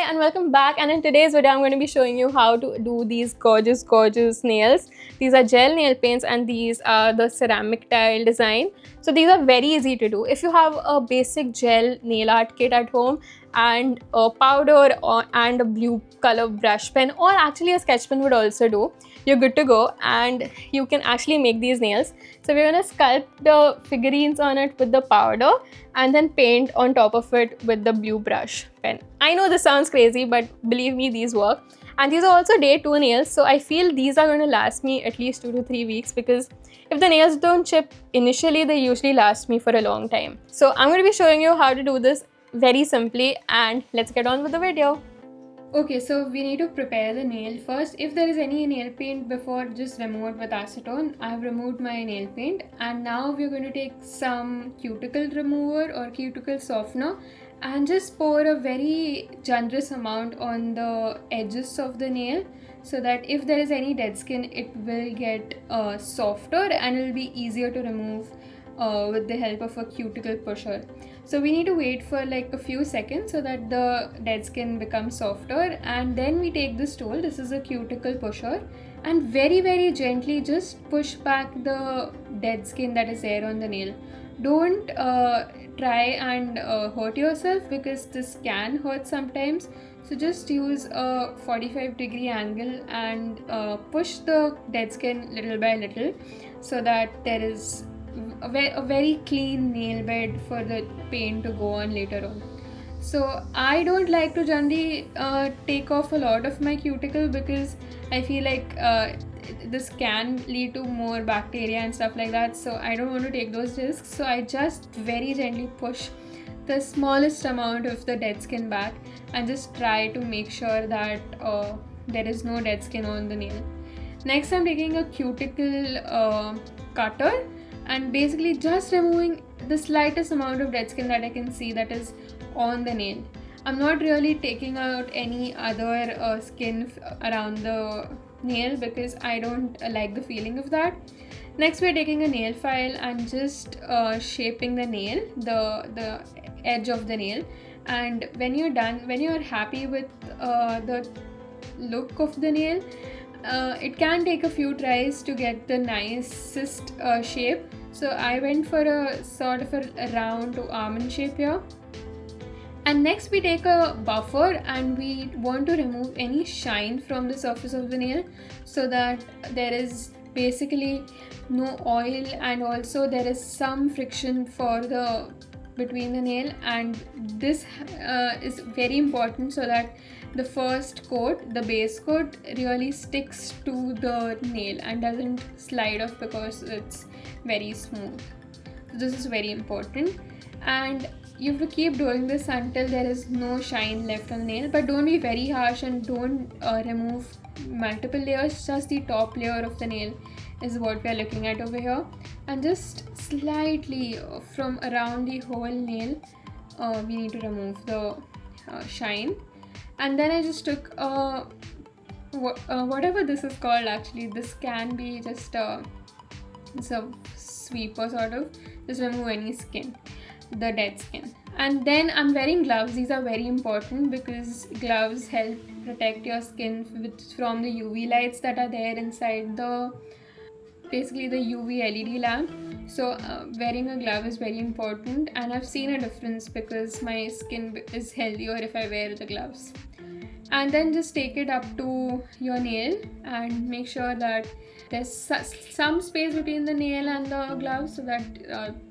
and welcome back, and in today's video I'm going to be showing you how to do these gorgeous nails. These are gel nail paints and these are the ceramic tile design. So these are very easy to do. If you have a basic gel nail art kit at home and a powder and a blue color brush pen, or actually a sketch pen would also do, you're good to go and you can actually make these nails. So we're going to sculpt the figurines on it with the powder and then paint on top of it with the blue brush pen. I know this sounds crazy, but believe me, these work. And these are also day 2 nails, so I feel these are going to last me at least 2 to 3 weeks, because if the nails don't chip initially, they usually last me for a long time. So I'm going to be showing you how to do this very simply, and let's get on with the video. Okay, so we need to prepare the nail first. If there is any nail paint before, just remove it with acetone. I've removed my nail paint, and now we're going to take some cuticle remover or cuticle softener and just pour a very generous amount on the edges of the nail, so that if there is any dead skin, it will get softer and it will be easier to remove with the help of a cuticle pusher. So we need to wait for like a few seconds so that the dead skin becomes softer, and then we take this tool. This is a cuticle pusher, and very gently just push back the dead skin that is there on the nail. Don't try and hurt yourself, because this can hurt sometimes. So just use a 45-degree angle and push the dead skin little by little, so that there is a very clean nail bed for the paint to go on later on. So I don't like to generally take off a lot of my cuticle, because I feel like this can lead to more bacteria and stuff like that, so I don't want to take those risks. So I just very gently push the smallest amount of the dead skin back and just try to make sure that there is no dead skin on the nail. Next, I'm taking a cuticle cutter and basically just removing the slightest amount of dead skin that I can see that is on the nail. I'm not really taking out any other skin around the nail, because I don't like the feeling of that. Next, we're taking a nail file and just shaping the nail, the edge of the nail. And when you're done, when you're happy with the look of the nail, it can take a few tries to get the nicest shape. So I went for a sort of a round to almond shape here. And next we take a buffer, and we want to remove any shine from the surface of the nail, so that there is basically no oil, and also there is some friction between the nail. And this is very important, so that the first coat, the base coat, really sticks to the nail and doesn't slide off because it's very smooth. So this is very important, and you have to keep doing this until there is no shine left on the nail. But don't be very harsh and don't remove multiple layers. Just the top layer of the nail is what we are looking at over here, and just slightly from around the whole nail we need to remove the shine. And then I just took whatever this is called. Actually, this can be just it's a sweeper sort of. Just remove any skin, the dead skin. And then I'm wearing gloves. These are very important, because gloves help protect your skin from the UV lights that are there inside the UV LED lamp. So wearing a glove is very important, and I've seen a difference because my skin is healthier if I wear the gloves. And then just take it up to your nail and make sure that there's some space between the nail and the gloves, so that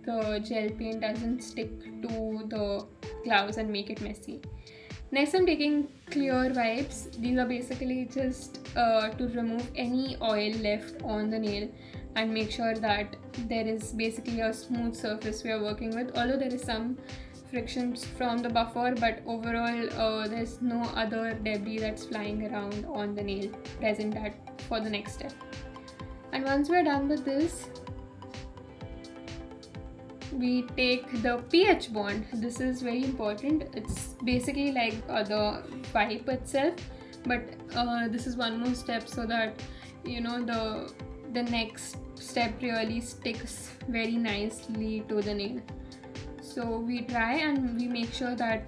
the gel paint doesn't stick to the gloves and make it messy. Next, I'm taking clear wipes. These are basically just to remove any oil left on the nail and make sure that there is basically a smooth surface we are working with. Although there is some frictions from the buffer, but overall there's no other debris that's flying around on the nail present for the next step. And once we're done with this, we take the pH bond. This is very important. It's basically like the pipe itself, but this is one more step, so that the next step really sticks very nicely to the nail. So we try and we make sure that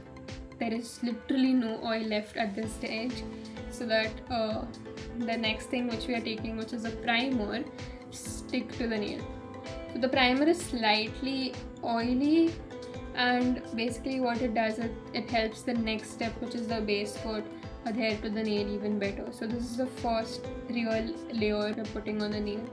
there is literally no oil left at this stage, so that the next thing which we are taking, which is a primer, stick to the nail. So the primer is slightly oily, and basically what it does is it helps the next step, which is the base coat, adhere to the nail even better. So this is the first real layer we're putting on the nail.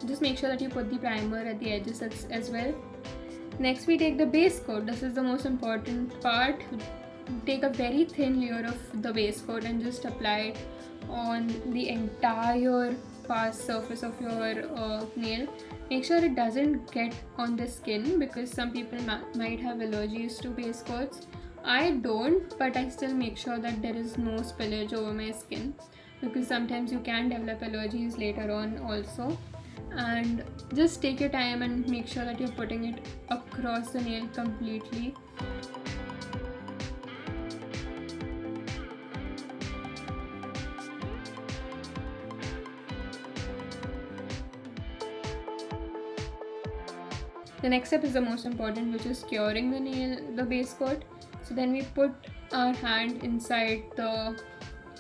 Just make sure that you put the primer at the edges as well. Next we take the base coat. This is the most important part. Take a very thin layer of the base coat and just apply it on the entire past surface of your nail. Make sure it doesn't get on the skin, because some people might have allergies to base coats. I don't, but I still make sure that there is no spillage over my skin, because sometimes you can develop allergies later on also. And just take your time and make sure that you're putting it across the nail completely. The next step is the most important, which is curing the base coat. So then we put our hand inside the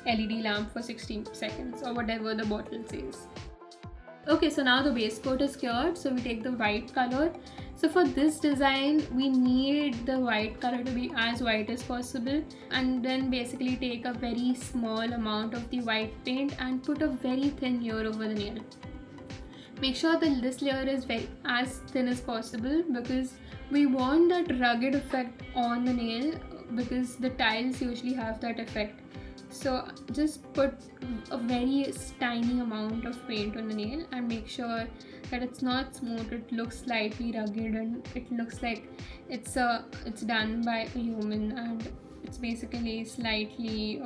LED lamp for 60 seconds or whatever the bottle says. Okay, so now the base coat is cured, so we take the white color. So for this design, we need the white color to be as white as possible, and then basically take a very small amount of the white paint and put a very thin layer over the nail. Make sure that this layer is as thin as possible, because we want that rugged effect on the nail, because the tiles usually have that effect. So just put a very tiny amount of paint on the nail and make sure that it's not smooth, it looks slightly rugged, and it looks like it's done by a human, and it's basically slightly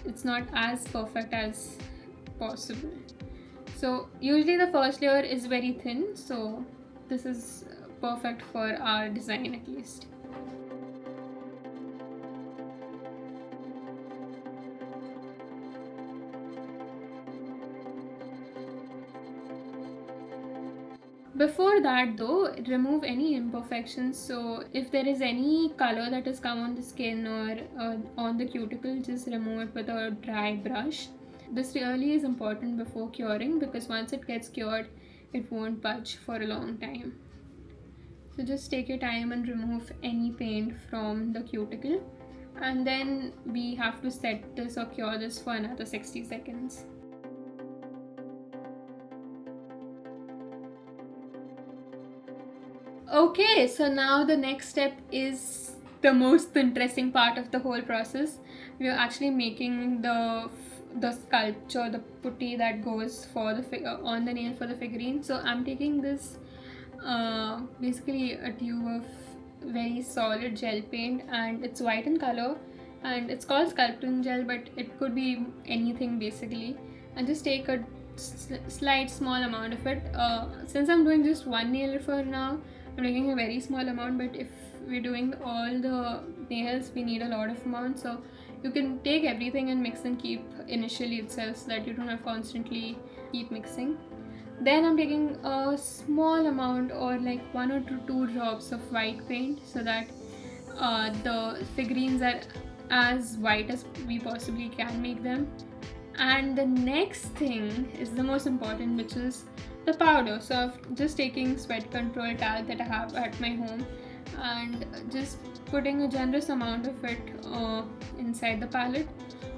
it's not as perfect as possible. So usually the first layer is very thin, so this is perfect for our design at least. Before that though, remove any imperfections. So if there is any color that has come on the skin or on the cuticle, just remove it with a dry brush. This really is important before curing, because once it gets cured, it won't budge for a long time. So just take your time and remove any paint from the cuticle, and then we have to set this or cure this for another 60 seconds. Okay, so now the next step is the most interesting part of the whole process. We are actually making the sculpture, the putty that goes for the on the nail for the figurine. So I'm taking this basically a tube of very solid gel paint, and it's white in color, and it's called sculpting gel, but it could be anything basically. And just take a slight small amount of it. Since I'm doing just one nail for now, I'm taking a very small amount, but if we're doing all the nails, we need a lot of amount. So you can take everything and mix and keep initially itself, so that you don't have constantly keep mixing. Then I'm taking a small amount, or like 1 or 2 drops of white paint, so that the figurines are as white as we possibly can make them. And the next thing is the most important, which is the powder. So I'm just taking sweat control talc that I have at my home, and just putting a generous amount of it inside the palette,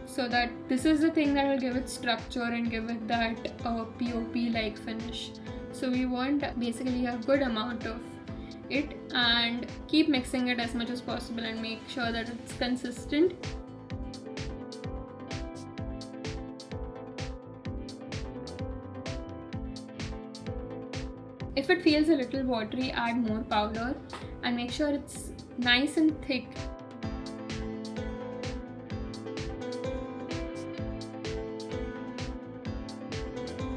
so that this is the thing that will give it structure and give it that POP like finish. So we want basically a good amount of it, and keep mixing it as much as possible and make sure that it's consistent. If it feels a little watery, add more powder and make sure it's nice and thick.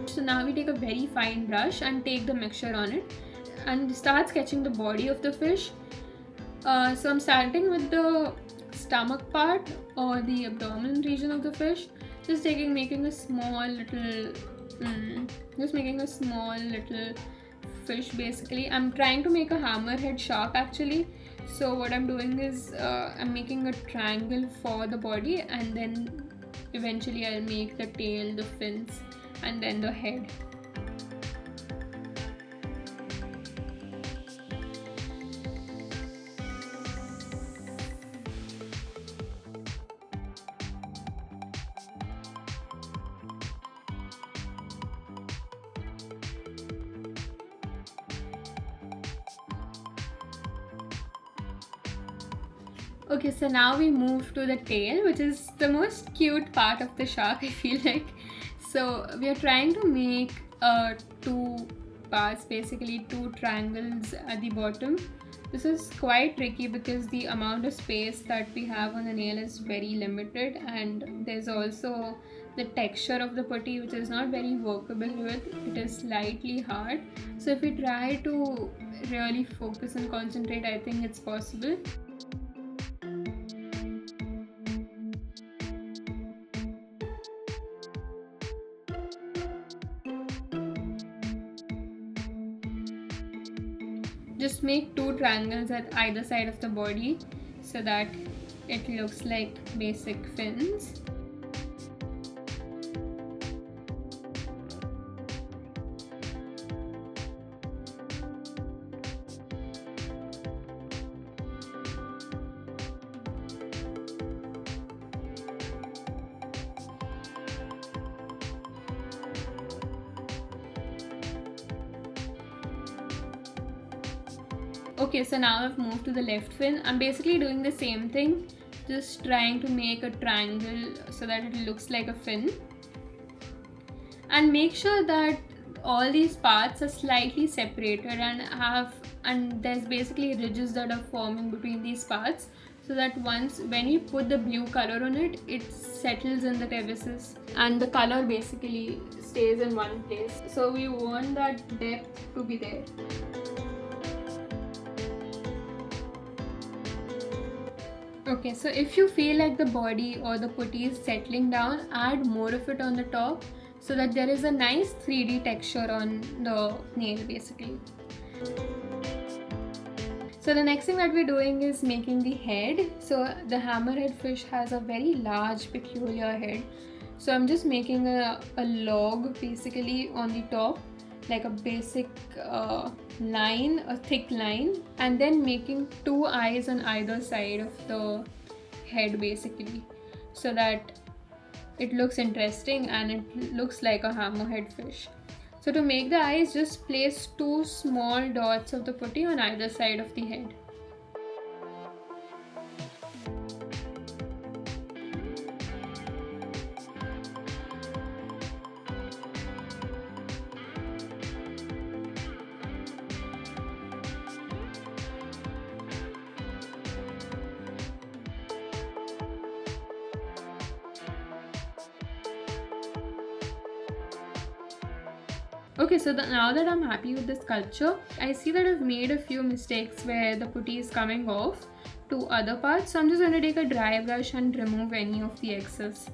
So now we take a very fine brush and take the mixture on it and start sketching the body of the fish. So I'm starting with the stomach part or the abdominal region of the fish. Just making a small little, just making a small little fish basically. I'm trying to make a hammerhead shark actually. So what I'm doing is I'm making a triangle for the body, and then eventually I'll make the tail, the fins, and then the head. Okay, so now we move to the tail, which is the most cute part of the shark, I feel like. So we are trying to make two parts, basically two triangles at the bottom. This is quite tricky because the amount of space that we have on the nail is very limited, and there's also the texture of the putty which is not very workable with. It is slightly hard. So if we try to really focus and concentrate, I think it's possible. Just make two triangles at either side of the body so that it looks like basic fins. Okay, so now I've moved to the left fin. I'm basically doing the same thing, just trying to make a triangle so that it looks like a fin. And make sure that all these parts are slightly separated and there's basically ridges that are forming between these parts, so that when you put the blue color on it, it settles in the crevices and the color basically stays in one place. So we want that depth to be there. Okay, so if you feel like the body or the putty is settling down, add more of it on the top so that there is a nice 3D texture on the nail basically. So the next thing that we're doing is making the head. So the hammerhead fish has a very large peculiar head. So I'm just making a log basically on the top, like a basic line, a thick line, and then making two eyes on either side of the head basically, so that it looks interesting and it looks like a hammerhead fish. So to make the eyes, just place two small dots of the putty on either side of the head. Okay, so now that I'm happy with the sculpture, I see that I've made a few mistakes where the putty is coming off to other parts. So I'm just going to take a dry brush and remove any of the excess.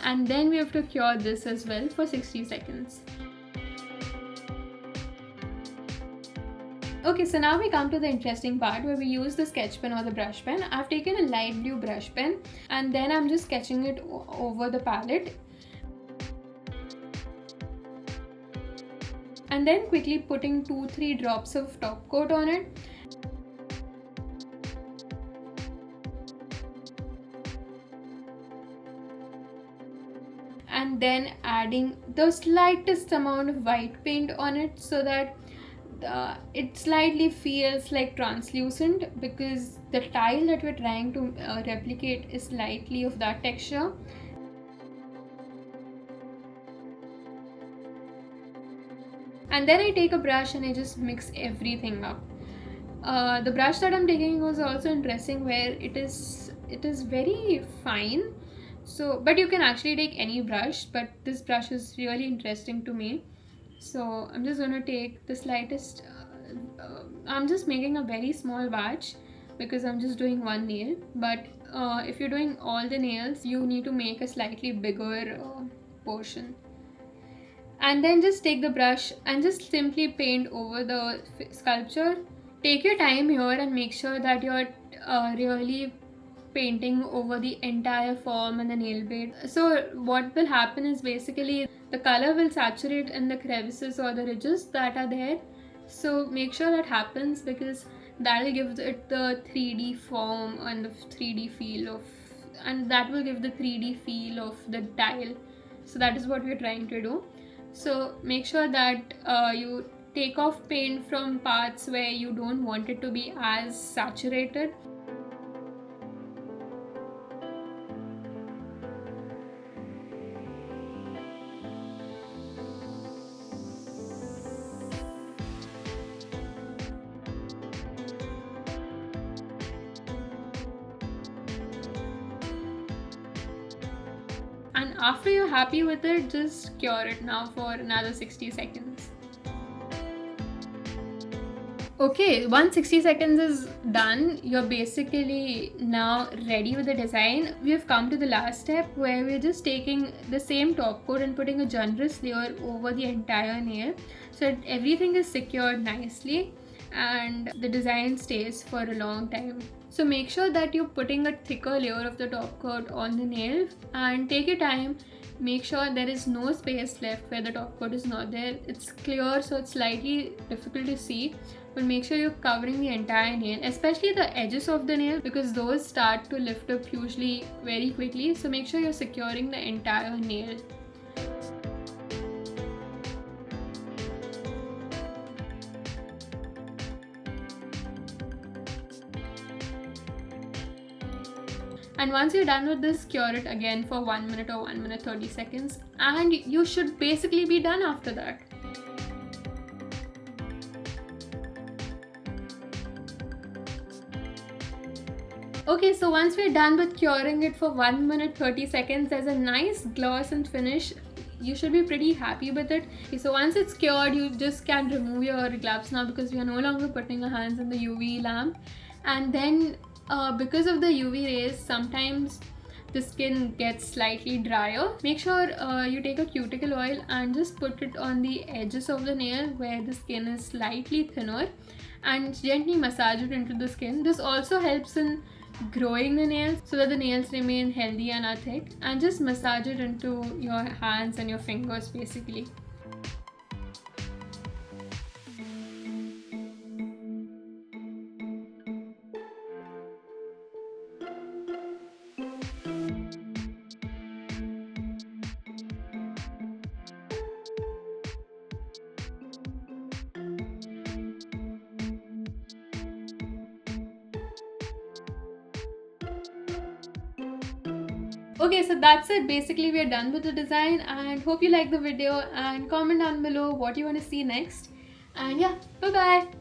And then we have to cure this as well for 60 seconds. Okay, so now we come to the interesting part where we use the sketch pen or the brush pen. I've taken a light blue brush pen and then I'm just sketching it over the palette. And then quickly putting 2-3 drops of top coat on it. And then adding the slightest amount of white paint on it so that it slightly feels like translucent, because the tile that we're trying to replicate is slightly of that texture. And then I take a brush and I just mix everything up. The brush that I'm taking was also interesting, where it is very fine, So, but you can actually take any brush, but this brush is really interesting to me. So I'm just going to take the slightest, I'm just making a very small batch because I'm just doing one nail. But if you're doing all the nails, you need to make a slightly bigger portion. And then just take the brush and just simply paint over the sculpture. Take your time here and make sure that you're really painting over the entire form and the nail bed. So what will happen is basically the color will saturate in the crevices or the ridges that are there. So make sure that happens because that will give it the 3D form and the 3D feel of, and that will give the 3D feel of the tile. So that is what we're trying to do. So make sure that you take off paint from parts where you don't want it to be as saturated. And after you're happy with it, just cure it now for another 60 seconds. Okay, once 60 seconds is done, you're basically now ready with the design. We have come to the last step where we're just taking the same top coat and putting a generous layer over the entire nail so that everything is secured nicely and the design stays for a long time. So make sure that you're putting a thicker layer of the top coat on the nail and take your time. Make sure there is no space left where the top coat is not there. It's clear, so it's slightly difficult to see, but make sure you're covering the entire nail, especially the edges of the nail, because those start to lift up usually very quickly. So make sure you're securing the entire nail. And once you're done with this, cure it again for 1 minute or 1 minute 30 seconds, and you should basically be done after that. Okay, so once we're done with curing it for 1 minute 30 seconds, there's a nice gloss and finish. You should be pretty happy with it. Okay, so once it's cured, you just can remove your gloves now because we are no longer putting our hands in the UV lamp. And then because of the UV rays, sometimes the skin gets slightly drier. Make sure you take a cuticle oil and just put it on the edges of the nail where the skin is slightly thinner and gently massage it into the skin. This also helps in growing the nails so that the nails remain healthy and are thick, and just massage it into your hands and your fingers basically. Okay, so that's it. Basically, we are done with the design, and hope you like the video, and comment down below what you want to see next. And yeah, bye bye.